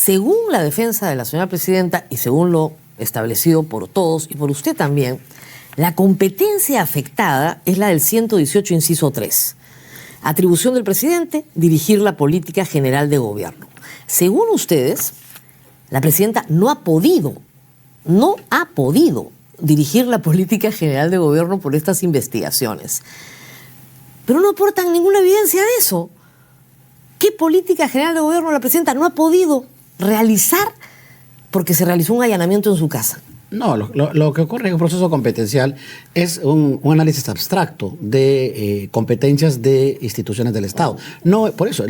según la defensa de la señora presidenta y según lo establecido por todos y por usted también, la competencia afectada es la del 118, inciso 3. Atribución del presidente, dirigir la política general de gobierno. Según ustedes, la presidenta no ha podido dirigir la política general de gobierno por estas investigaciones. Pero no aportan ninguna evidencia de eso. ¿Qué política general de gobierno la presidenta no ha podido realizar porque se realizó un allanamiento en su casa? No, lo que ocurre en el proceso competencial es un análisis abstracto de competencias de instituciones del Estado. No, por eso,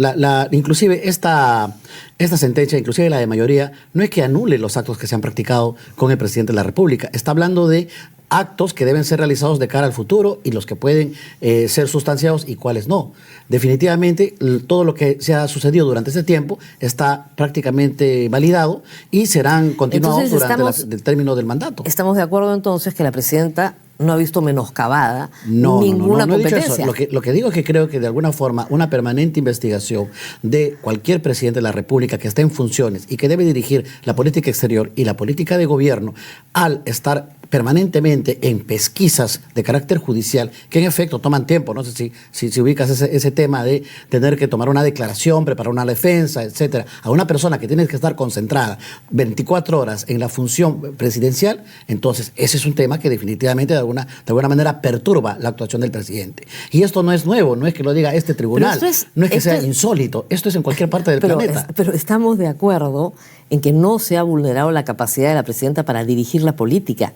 inclusive esta sentencia, inclusive la de mayoría, no es que anule los actos que se han practicado con el presidente de la República. Está hablando de actos que deben ser realizados de cara al futuro y los que pueden ser sustanciados y cuáles no. Definitivamente, todo lo que se ha sucedido durante ese tiempo está prácticamente validado y serán continuados durante el término del mandato. Estamos de acuerdo entonces que la presidenta no ha visto menoscabada ninguna competencia. Lo que digo es que creo que de alguna forma una permanente investigación de cualquier presidente de la República que esté en funciones y que debe dirigir la política exterior y la política de gobierno, al estar permanentemente en pesquisas de carácter judicial, que en efecto toman tiempo. No sé si ubicas ese tema de tener que tomar una declaración, preparar una defensa, etcétera, a una persona que tiene que estar concentrada 24 horas en la función presidencial. Entonces ese es un tema que definitivamente de alguna manera perturba la actuación del presidente. Y esto no es nuevo, no es que lo diga este tribunal, no es que sea insólito, esto es en cualquier parte del planeta. Pero estamos de acuerdo en que no se ha vulnerado la capacidad de la presidenta para dirigir la política.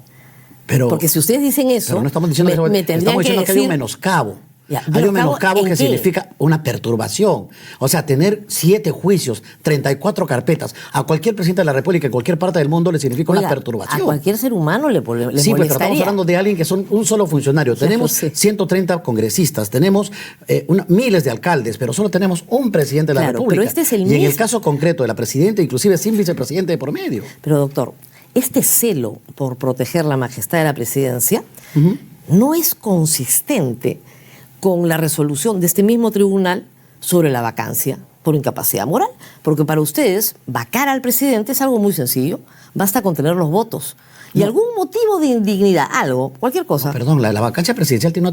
Porque si ustedes dicen eso, no estamos diciendo estamos diciendo que hay un menoscabo. Hay un menoscabo que significa una perturbación. O sea, tener 7 juicios, 34 carpetas, a cualquier presidente de la República en cualquier parte del mundo le significa una perturbación. A cualquier ser humano le molestaría. Sí, pues, pero estamos hablando de alguien que son un solo funcionario. Tenemos 130 congresistas, tenemos miles de alcaldes, pero solo tenemos un presidente de la República. Pero este es el y en el caso concreto de la presidenta, inclusive sin vicepresidente de por medio. Pero doctor, este celo por proteger la majestad de la presidencia no es consistente con la resolución de este mismo tribunal sobre la vacancia por incapacidad moral. Porque para ustedes, vacar al presidente es algo muy sencillo. Basta con tener los votos. Y algún motivo de indignidad, cualquier cosa. No, perdón, la vacancia presidencial tiene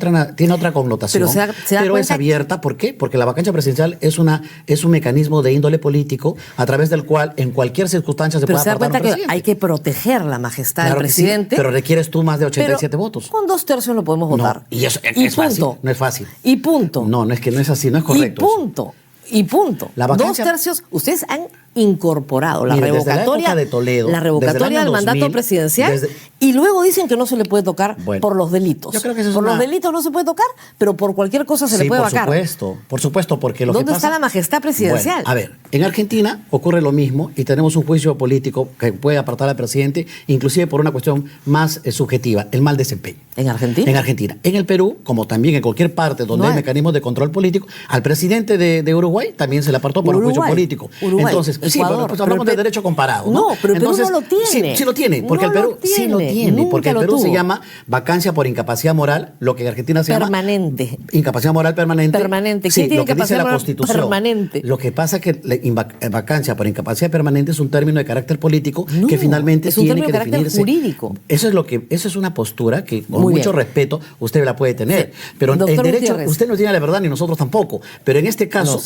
otra connotación, pero es abierta. ¿Por qué? Porque la vacancia presidencial es un mecanismo de índole político a través del cual en cualquier circunstancia se puede apartar a un presidente. Que hay que proteger la majestad del presidente. Sí, pero requieres tú más de 87 votos. Con 2/3 lo podemos votar. Y eso es fácil, no es fácil. Y punto. No, es que no es así, no es correcto. Y punto. La vacancia, 2/3, ustedes han incorporado la revocatoria del mandato presidencial y luego dicen que no se le puede tocar por los delitos. Yo creo que los delitos no se puede tocar, pero por cualquier cosa se le puede vacar. Por supuesto, porque ¿Dónde está la majestad presidencial? Bueno, a ver, en Argentina ocurre lo mismo y tenemos un juicio político que puede apartar al presidente, inclusive por una cuestión más subjetiva, el mal desempeño. ¿En Argentina? En Argentina. En el Perú, como también en cualquier parte donde hay mecanismos de control político, al presidente de Uruguay también se le apartó por un juicio político. Entonces, Ecuador, pues hablamos de derecho comparado. No, pero el Perú entonces, no lo tiene. Sí lo tiene, porque el Perú sí lo tiene, porque el Perú se llama vacancia por incapacidad moral, lo que en Argentina se llama incapacidad moral permanente. Sí, lo que dice la Constitución. Permanente. Lo que pasa es que la vacancia por incapacidad permanente es un término de carácter político que finalmente tiene que definirse. Jurídico. Eso es una postura que con mucho respeto usted la puede tener, pero en derecho usted no tiene la verdad ni nosotros tampoco, pero en este caso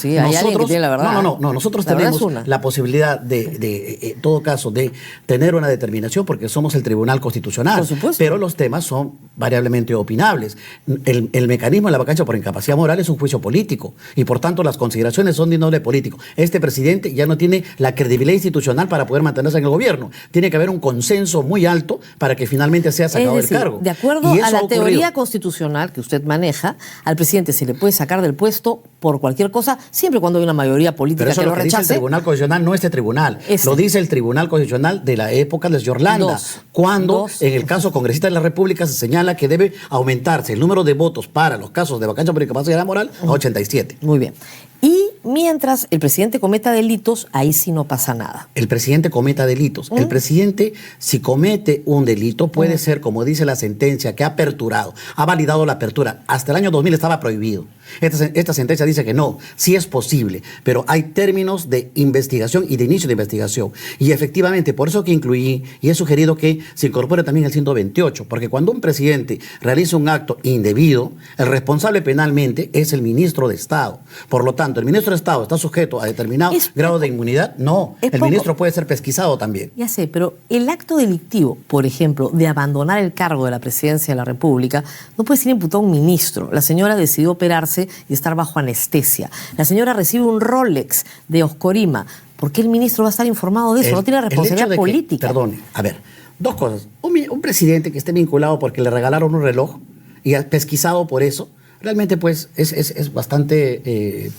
nosotros tenemos la posibilidad en todo caso de tener una determinación porque somos el Tribunal Constitucional. Por supuesto. Pero los temas son variablemente opinables. El mecanismo de la vacancia por incapacidad moral es un juicio político y por tanto las consideraciones son de índole político. Este presidente ya no tiene la credibilidad institucional para poder mantenerse en el gobierno. Tiene que haber un consenso muy alto para que finalmente sea sacado del cargo. De acuerdo a la teoría constitucional que usted maneja, al presidente se le puede sacar del puesto por cualquier cosa, siempre cuando hay una mayoría política que lo rechace. Dice el Tribunal Constitucional, no este tribunal. Lo dice el Tribunal Constitucional de la época de Yorlanda, cuando en el caso congresista de la República se señala que debe aumentarse el número de votos para los casos de vacancia por incapacidad moral a 87. Muy bien. Y mientras el presidente cometa delitos, ahí sí no pasa nada. El presidente cometa delitos. El presidente, si comete un delito, puede ser, como dice la sentencia, que ha aperturado, ha validado la apertura. Hasta el año 2000 estaba prohibido. Esta sentencia dice que no, sí es posible, pero hay términos de investigación y de inicio de investigación. Y efectivamente, por eso que incluí y he sugerido que se incorpore también el 128, porque cuando un presidente realiza un acto indebido, el responsable penalmente es el ministro de Estado. Por lo tanto, ¿el ministro de Estado está sujeto a determinado grado de inmunidad? No, el ministro puede ser pesquisado también. Ya sé, pero el acto delictivo, por ejemplo, de abandonar el cargo de la presidencia de la República, no puede ser imputado a un ministro. La señora decidió operarse y estar bajo anestesia. La señora recibe un Rolex de Oscorima. ¿Por qué el ministro va a estar informado de eso? No tiene responsabilidad política. Perdone, a ver, dos cosas. Un presidente que esté vinculado porque le regalaron un reloj y pesquisado por eso, realmente pues es bastante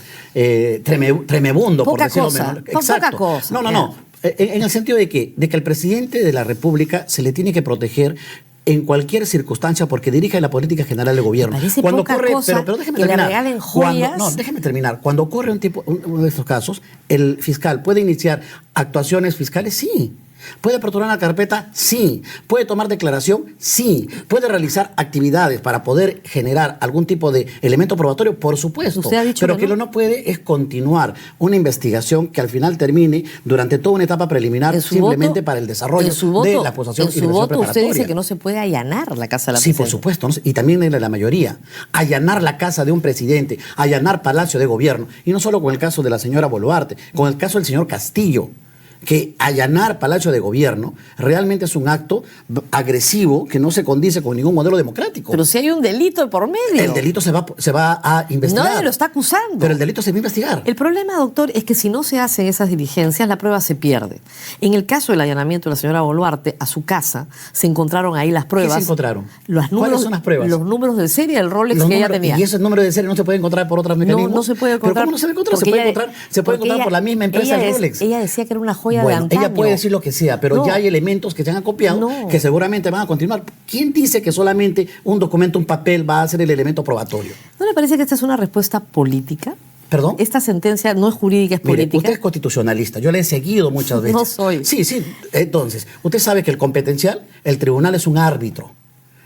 tremebundo, por decirlo menos. Exacto. Poca cosa. No. En el sentido de que el presidente de la República se le tiene que proteger en cualquier circunstancia porque dirige la política general del gobierno. Cuando ocurre, pero déjeme terminar. Le regalen joyas. Déjeme terminar. Cuando ocurre uno de estos casos, el fiscal puede iniciar actuaciones fiscales, sí. ¿Puede aperturar una carpeta? Sí. ¿Puede tomar declaración? Sí. ¿Puede realizar actividades para poder generar algún tipo de elemento probatorio? Por supuesto. Usted ha dicho pero que lo no puede es continuar una investigación que al final termine durante toda una etapa preliminar simplemente para el desarrollo de la acusación y la preparatoria. Usted dice que no se puede allanar la casa de la presidencia. Sí, por supuesto. Y también en la mayoría. Allanar la casa de un presidente, allanar Palacio de Gobierno. Y no solo con el caso de la señora Boluarte, con el caso del señor Castillo, que allanar Palacio de Gobierno realmente es un acto agresivo que no se condice con ningún modelo democrático. Pero si hay un delito por medio. El delito se va a investigar. Nadie lo está acusando. Pero el delito se va a investigar. El problema, doctor, es que si no se hacen esas diligencias, la prueba se pierde. En el caso del allanamiento de la señora Boluarte a su casa, se encontraron ahí las pruebas. ¿Qué se encontraron? ¿Cuáles son las pruebas? Los números de serie del Rolex que ella tenía. ¿Y ese número de serie no se puede encontrar por otros mecanismos? No se puede encontrar. ¿Pero cómo no se puede encontrar? Se puede encontrar por la misma empresa del Rolex. Ella decía que era una joya de antaño. Ella puede decir lo que sea, pero ya hay elementos que se han acopiado que seguramente van a continuar. ¿Quién dice que solamente un documento, un papel va a ser el elemento probatorio? ¿No le parece que esta es una respuesta política? ¿Perdón? Esta sentencia no es jurídica, es política. Usted es constitucionalista, yo le he seguido muchas veces. No soy. Sí. Entonces, usted sabe que el competencial, el tribunal es un árbitro.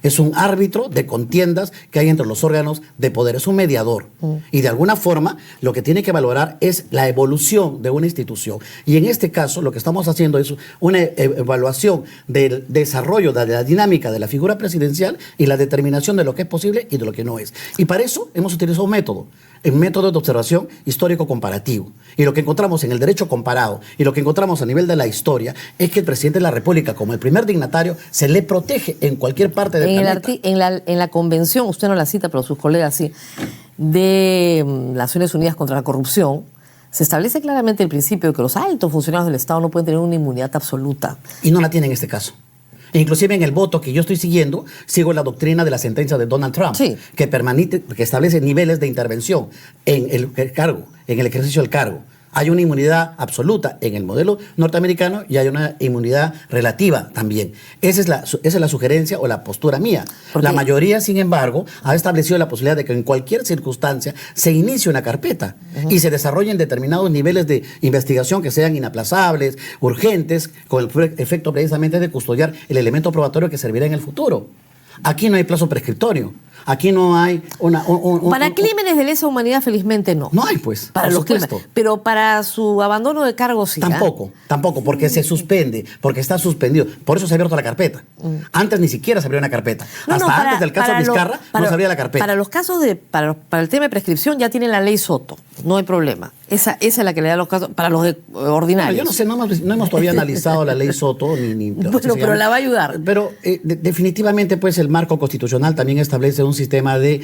Es un árbitro de contiendas que hay entre los órganos de poder, es un mediador. Y de alguna forma lo que tiene que valorar es la evolución de una institución. Y en este caso lo que estamos haciendo es una evaluación del desarrollo de la dinámica de la figura presidencial y la determinación de lo que es posible y de lo que no es. Y para eso hemos utilizado un método de observación histórico comparativo. Y lo que encontramos en el derecho comparado y lo que encontramos a nivel de la historia es que el presidente de la República, como el primer dignatario, se le protege en cualquier parte del planeta. En la convención, usted no la cita, pero sus colegas sí, de Naciones Unidas contra la Corrupción, se establece claramente el principio de que los altos funcionarios del Estado no pueden tener una inmunidad absoluta. Y no la tiene en este caso. Inclusive en el voto que yo estoy siguiendo, sigo la doctrina de la sentencia de Donald Trump, que establece niveles de intervención en el cargo, en el ejercicio del cargo. Hay una inmunidad absoluta en el modelo norteamericano y hay una inmunidad relativa también. Esa es la sugerencia o la postura mía. La mayoría, sin embargo, ha establecido la posibilidad de que en cualquier circunstancia se inicie una carpeta y se desarrollen determinados niveles de investigación que sean inaplazables, urgentes, con el efecto precisamente de custodiar el elemento probatorio que servirá en el futuro. Aquí no hay plazo prescriptorio. Aquí no hay para crímenes de lesa humanidad, felizmente no. No hay, pues. Para los crímenes. Pero para su abandono de cargo sí. Tampoco, porque se suspende, porque está suspendido. Por eso se ha abierto la carpeta. Antes ni siquiera se abrió una carpeta. Antes del caso Vizcarra no se abría la carpeta. Para los casos para el tema de prescripción ya tiene la ley Soto. No hay problema. Esa es la que le da los casos para los ordinarios. Yo no sé, no hemos todavía analizado la ley Soto pero la va a ayudar. Pero definitivamente, pues, el marco constitucional también establece un sistema de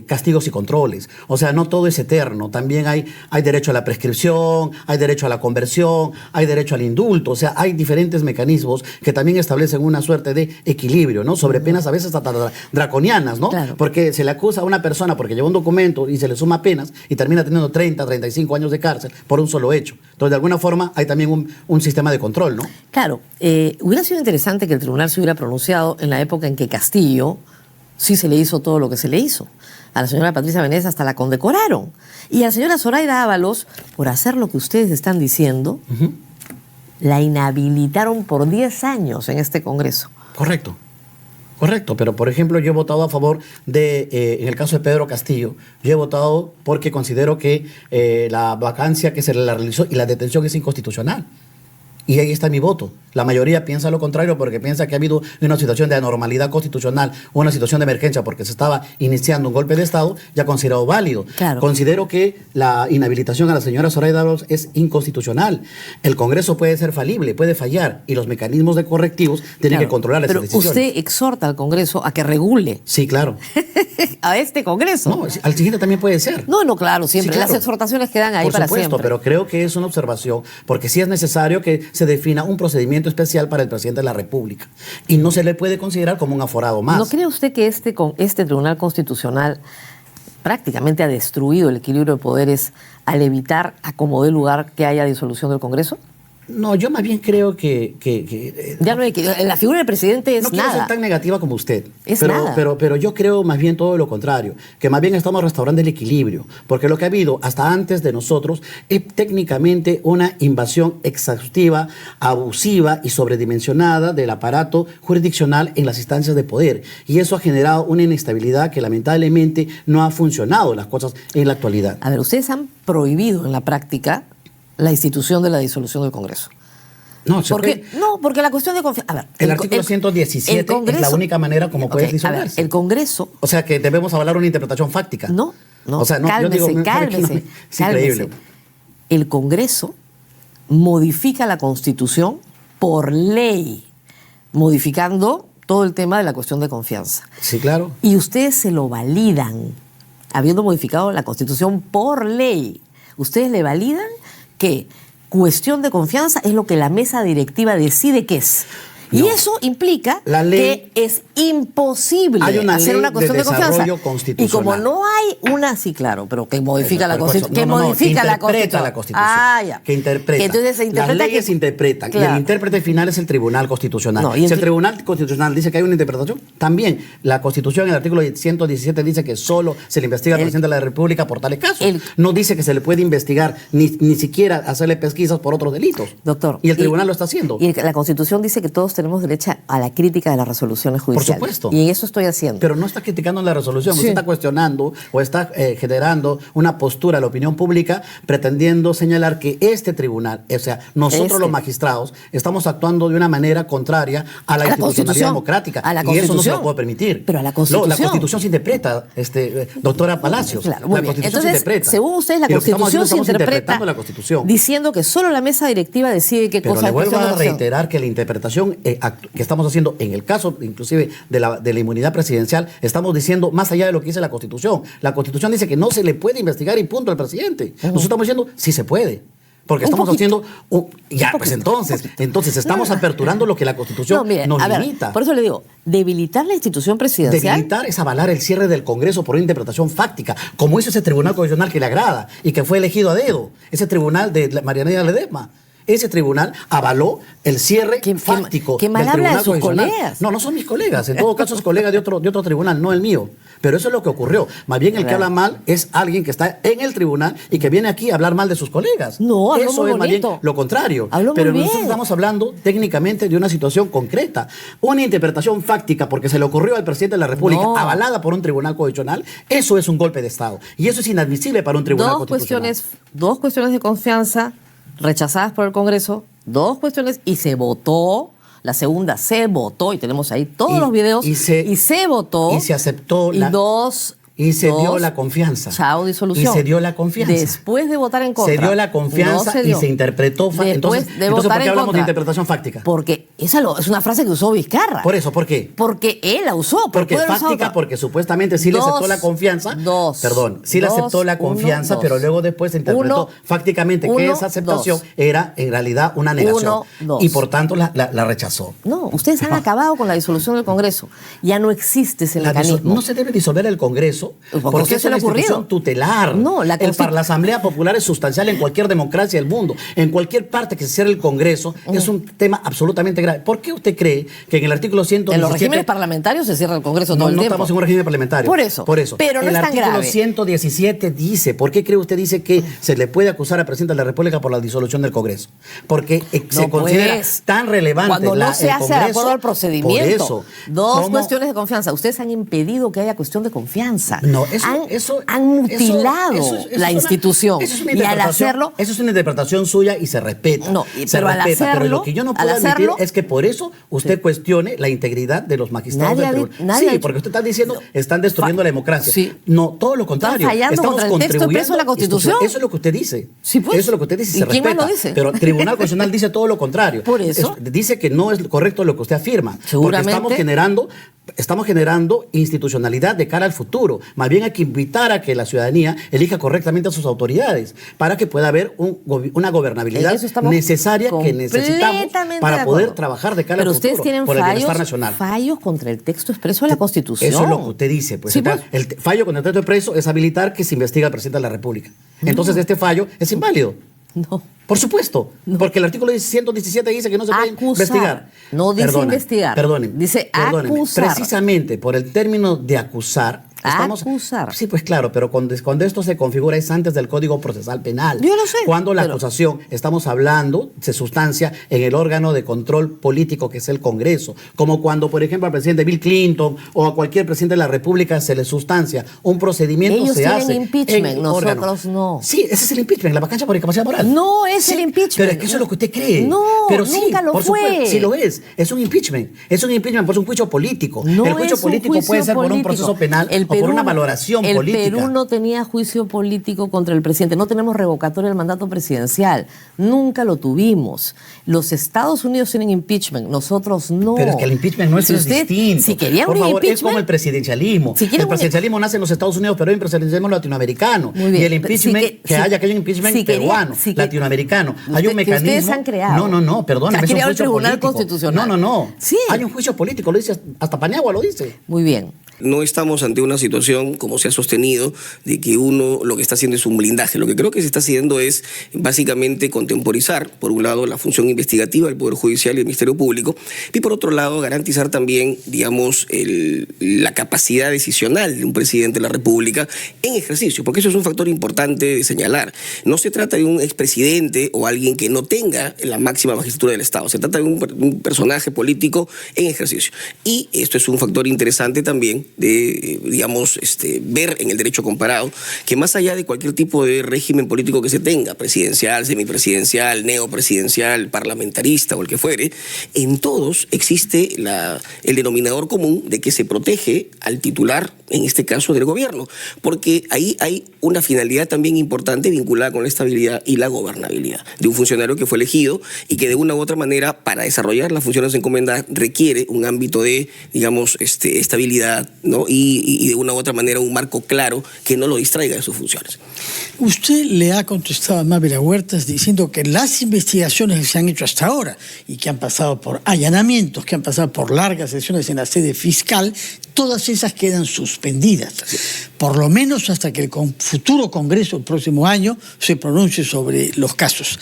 castigos y controles. O sea, no todo es eterno. También hay derecho a la prescripción, hay derecho a la conversión, hay derecho al indulto. O sea, hay diferentes mecanismos que también establecen una suerte de equilibrio, ¿no? Sobre penas a veces hasta draconianas, ¿no? Claro. Porque se le acusa a una persona porque llevó un documento y se le suma penas y termina teniendo 30, 35 años de cárcel por un solo hecho. Entonces, de alguna forma, hay también un sistema de control, ¿no? Claro. Hubiera sido interesante que el tribunal se hubiera pronunciado en la época en que Castillo sí se le hizo todo lo que se le hizo. A la señora Patricia Benítez hasta la condecoraron. Y a la señora Zoraida Ábalos, por hacer lo que ustedes están diciendo, la inhabilitaron por 10 años en este Congreso. Correcto. Correcto, pero por ejemplo yo he votado a favor de, en el caso de Pedro Castillo, yo he votado porque considero que la vacancia que se la realizó y la detención es inconstitucional. Y ahí está mi voto. La mayoría piensa lo contrario porque piensa que ha habido una situación de anormalidad constitucional, una situación de emergencia porque se estaba iniciando un golpe de Estado, ya considerado válido. Claro. Considero que la inhabilitación a la señora Zoraida Ábalos es inconstitucional. El Congreso puede ser falible, puede fallar, y los mecanismos de correctivos tienen que controlar esas decisiones. Pero usted exhorta al Congreso a que regule. Sí, claro. A este Congreso. No, al siguiente también puede ser. No, claro, siempre. Sí, claro. Las exhortaciones quedan ahí por para supuesto, siempre. pero creo que es una observación, porque sí es necesario que se defina un procedimiento especial para el presidente de la República. Y no se le puede considerar como un aforado más. ¿No cree usted que este Tribunal Constitucional prácticamente ha destruido el equilibrio de poderes al evitar a como dé lugar que haya disolución del Congreso? No, yo más bien creo que ya no hay que, la figura del presidente es no quiero nada. ser tan negativa como usted. Es nada. Pero yo creo más bien todo lo contrario, que más bien estamos restaurando el equilibrio, porque lo que ha habido hasta antes de nosotros es técnicamente una invasión exhaustiva, abusiva y sobredimensionada del aparato jurisdiccional en las instancias de poder. Y eso ha generado una inestabilidad que lamentablemente no ha funcionado las cosas en la actualidad. A ver, ustedes han prohibido en la práctica la institución de la disolución del Congreso. No, porque la cuestión de confianza... A ver, el artículo 117 es la única manera como puede disolverse. A ver, el Congreso... O sea, que debemos hablar una interpretación fáctica. No, o sea, no, cálmese. Es increíble. El Congreso modifica la Constitución por ley, modificando todo el tema de la cuestión de confianza. Sí, claro. Y ustedes se lo validan, habiendo modificado la Constitución por ley. Ustedes le validan que cuestión de confianza es lo que la mesa directiva decide que es. Y eso implica que es imposible hacer una cuestión de confianza. Y como no hay una, sí, claro, pero que modifica la Constitución. Que modifica la Constitución. Ah, ya. Que interpreta. Entonces se interpreta. Las leyes interpretan. Claro. Y el intérprete final es el Tribunal Constitucional. No, si el Tribunal Constitucional dice que hay una interpretación, también la Constitución, en el artículo 117, dice que solo se le investiga al presidente de la República por tales casos. No dice que se le puede investigar, ni siquiera hacerle pesquisas por otros delitos. Doctor. Y el Tribunal lo está haciendo. Y la Constitución dice que todos tenemos derecho a la crítica de las resoluciones judiciales. Por supuesto. Y en eso estoy haciendo. Pero no está criticando la resolución, usted está cuestionando o está generando una postura a la opinión pública pretendiendo señalar que este tribunal, o sea, nosotros los magistrados, estamos actuando de una manera contraria a la institucionalidad democrática. Y eso no se lo puede permitir. Pero a la Constitución. La Constitución se interpreta, doctora Palacios. Claro, la Constitución entonces, se interpreta. Según ustedes, la Constitución se interpreta la Constitución. Diciendo que solo la mesa directiva decide qué cosa es. Pero le vuelvo a reiterar que la interpretación que estamos haciendo en el caso inclusive de la inmunidad presidencial, estamos diciendo más allá de lo que dice la Constitución. La Constitución dice que no se le puede investigar y punto al presidente. Nosotros estamos diciendo sí se puede. Porque estamos haciendo... pues entonces estamos aperturando lo que la Constitución nos limita. Por eso le digo, debilitar la institución presidencial... Debilitar es avalar el cierre del Congreso por una interpretación fáctica, como hizo ese Tribunal Constitucional que le agrada y que fue elegido a dedo, ese tribunal de Marianela Ledesma. Ese tribunal avaló el cierre fáctico del Tribunal de sus colegas. No son mis colegas. En todo caso es colega de otro tribunal, no el mío. Pero eso es lo que ocurrió. Más bien el que habla mal es alguien que está en el tribunal y que viene aquí a hablar mal de sus colegas. No, habló eso muy es más bien lo contrario. Pero nosotros estamos hablando técnicamente de una situación concreta. Una interpretación fáctica porque se le ocurrió al presidente de la República, avalada por un tribunal constitucional, eso es un golpe de Estado. Y eso es inadmisible para un tribunal constitucional. Dos cuestiones de confianza rechazadas por el Congreso, dos cuestiones, y se votó. La segunda se votó, y tenemos ahí todos los videos, y se votó. Y se aceptó. Y se dio la confianza. Chao, disolución. Y se dio la confianza. Después de votar en contra. Se dio la confianza y se interpretó. Entonces, ¿por qué hablamos de interpretación fáctica? Porque esa es una frase que usó Vizcarra. Por eso, ¿por qué? Porque él la usó. Porque fáctica, porque supuestamente sí le aceptó la confianza. Sí le aceptó la confianza, pero luego después se interpretó fácticamente que esa aceptación era en realidad una negación. Y por tanto la rechazó. No, ustedes han acabado con la disolución del Congreso. Ya no existe ese mecanismo. No se debe disolver el Congreso Congreso, Porque porque es una institución tutelar. No, la Asamblea Popular es sustancial en cualquier democracia del mundo. En cualquier parte que se cierre el Congreso es un tema absolutamente grave. ¿Por qué usted cree que en el artículo 117... En los regímenes parlamentarios se cierra el Congreso todo el tiempo? No estamos en un régimen parlamentario. Por eso. Pero no es tan grave. El artículo 117 dice, ¿por qué cree usted dice que se le puede acusar al presidente de la República por la disolución del Congreso? Porque se considera tan relevante cuando no se hace de acuerdo al procedimiento. Por eso, Dos cuestiones de confianza. Ustedes han impedido que haya cuestión de confianza. No, han mutilado la institución. Y al hacerlo... Eso es una interpretación suya y se respeta. No, pero al hacerlo... Pero lo que yo no puedo admitir es que por eso usted cuestione la integridad de los magistrados del tribunal. Sí, porque usted está diciendo están destruyendo la democracia. Sí. No, todo lo contrario. Están fallando contra el texto expreso de la Constitución. Eso es lo que usted dice. Sí, pues. Eso es lo que usted dice y se ¿Quién respeta. más lo dice? Pero el Tribunal Constitucional dice todo lo contrario. Por eso. Dice que no es correcto lo que usted afirma. Seguramente. Porque estamos generando institucionalidad de cara al futuro. Más bien hay que invitar a que la ciudadanía elija correctamente a sus autoridades para que pueda haber una gobernabilidad necesaria que necesitamos para poder trabajar de cara al futuro. Pero ustedes tienen por el bienestar nacional. fallos contra el texto expreso de la Constitución. Eso es lo que usted dice. Pues, sí, pues. El fallo contra el texto expreso es habilitar que se investigue al presidente de la República. Entonces este fallo es inválido. No. Por supuesto, porque el artículo 117 dice que no se puede investigar. No dice investigar. Perdónenme. Dice acusar. Precisamente por el término de acusar. Acusar. Sí, pues claro, pero cuando esto se configura es antes del Código Procesal Penal. Yo lo sé. Cuando la acusación, estamos hablando, se sustancia en el órgano de control político que es el Congreso. Como cuando, por ejemplo, al presidente Bill Clinton o a cualquier presidente de la República se le sustancia un procedimiento, ellos se hace. Tienen impeachment, nosotros órgano. No. Sí, ese es el impeachment, la vacancia por incapacidad moral. No es el impeachment. Pero es que eso es lo que usted cree. No, pero nunca lo por fue. Supuesto, sí lo es. Es un impeachment. Es un impeachment, pues un juicio político. No el juicio político puede ser por un proceso penal o por una valoración política. El Perú no tenía juicio político contra el presidente. No tenemos revocatoria del mandato presidencial. Nunca lo tuvimos. Los Estados Unidos tienen impeachment, nosotros no. Pero es que el impeachment no es distinto. Si querían por un favor, impeachment, es como el presidencialismo. El presidencialismo nace en los Estados Unidos, pero hay un presidencialismo latinoamericano. Muy bien. Y el impeachment, que haya un impeachment peruano, latinoamericano. Hay un mecanismo. Ustedes han creado. No, perdón. Ha creado el Tribunal Constitucional. No. Sí. Hay un juicio político, lo dice, hasta Paniagua lo dice. Muy bien. No estamos ante una situación, como se ha sostenido, de que uno lo que está haciendo es un blindaje. Lo que creo que se está haciendo es básicamente contemporizar, por un lado, la función investigativa del Poder Judicial y del Ministerio Público, y por otro lado, garantizar también, digamos, la capacidad decisional de un presidente de la República en ejercicio, porque eso es un factor importante de señalar. No se trata de un expresidente o alguien que no tenga la máxima magistratura del Estado, se trata de un personaje político en ejercicio. Y esto es un factor interesante también de, digamos, ver en el derecho comparado que más allá de cualquier tipo de régimen político que se tenga, presidencial, semipresidencial, neopresidencial, parlamentarista o el que fuere, en todos existe el denominador común de que se protege al titular, en este caso del gobierno, porque ahí hay una finalidad también importante vinculada con la estabilidad y la gobernabilidad de un funcionario que fue elegido y que de una u otra manera, para desarrollar las funciones encomendadas, requiere un ámbito de, digamos, estabilidad, ¿no? Y de una u otra manera un marco claro que no lo distraiga de sus funciones. Usted le ha contestado a Mávila Huertas diciendo que las investigaciones que se han hecho hasta ahora y que han pasado por allanamientos, que han pasado por largas sesiones en la sede fiscal, todas esas quedan suspendidas, por lo menos hasta que el futuro Congreso el próximo año se pronuncie sobre los casos.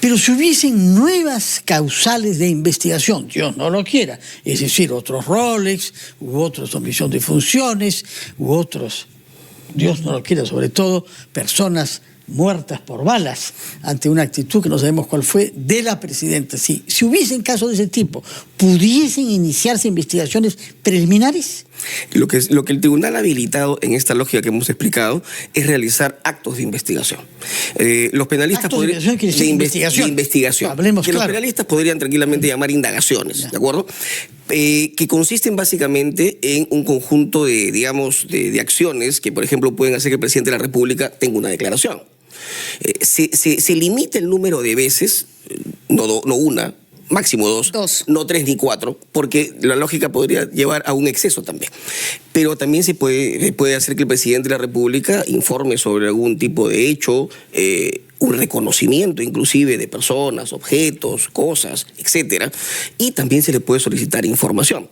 Pero si hubiesen nuevas causales de investigación, Dios no lo quiera, es decir, otros Rolex, u otros omisión de funciones, u otros, Dios no lo quiera, sobre todo, personas muertas por balas ante una actitud que no sabemos cuál fue de la presidenta. Si hubiesen casos de ese tipo, ¿pudiesen iniciarse investigaciones preliminares? Lo que el tribunal ha habilitado en esta lógica que hemos explicado es realizar actos de investigación. Los penalistas actos de investigación. Hablemos que claro. Los penalistas podrían tranquilamente llamar indagaciones, ¿de acuerdo? Que consisten básicamente en un conjunto de, digamos, de acciones que, por ejemplo, pueden hacer que el presidente de la República tenga una declaración. Se limita el número de veces, no una, máximo dos, no 3 ni 4, porque la lógica podría llevar a un exceso también. Pero también se puede hacer que el presidente de la República informe sobre algún tipo de hecho, un reconocimiento inclusive de personas, objetos, cosas, etcétera, y también se le puede solicitar información.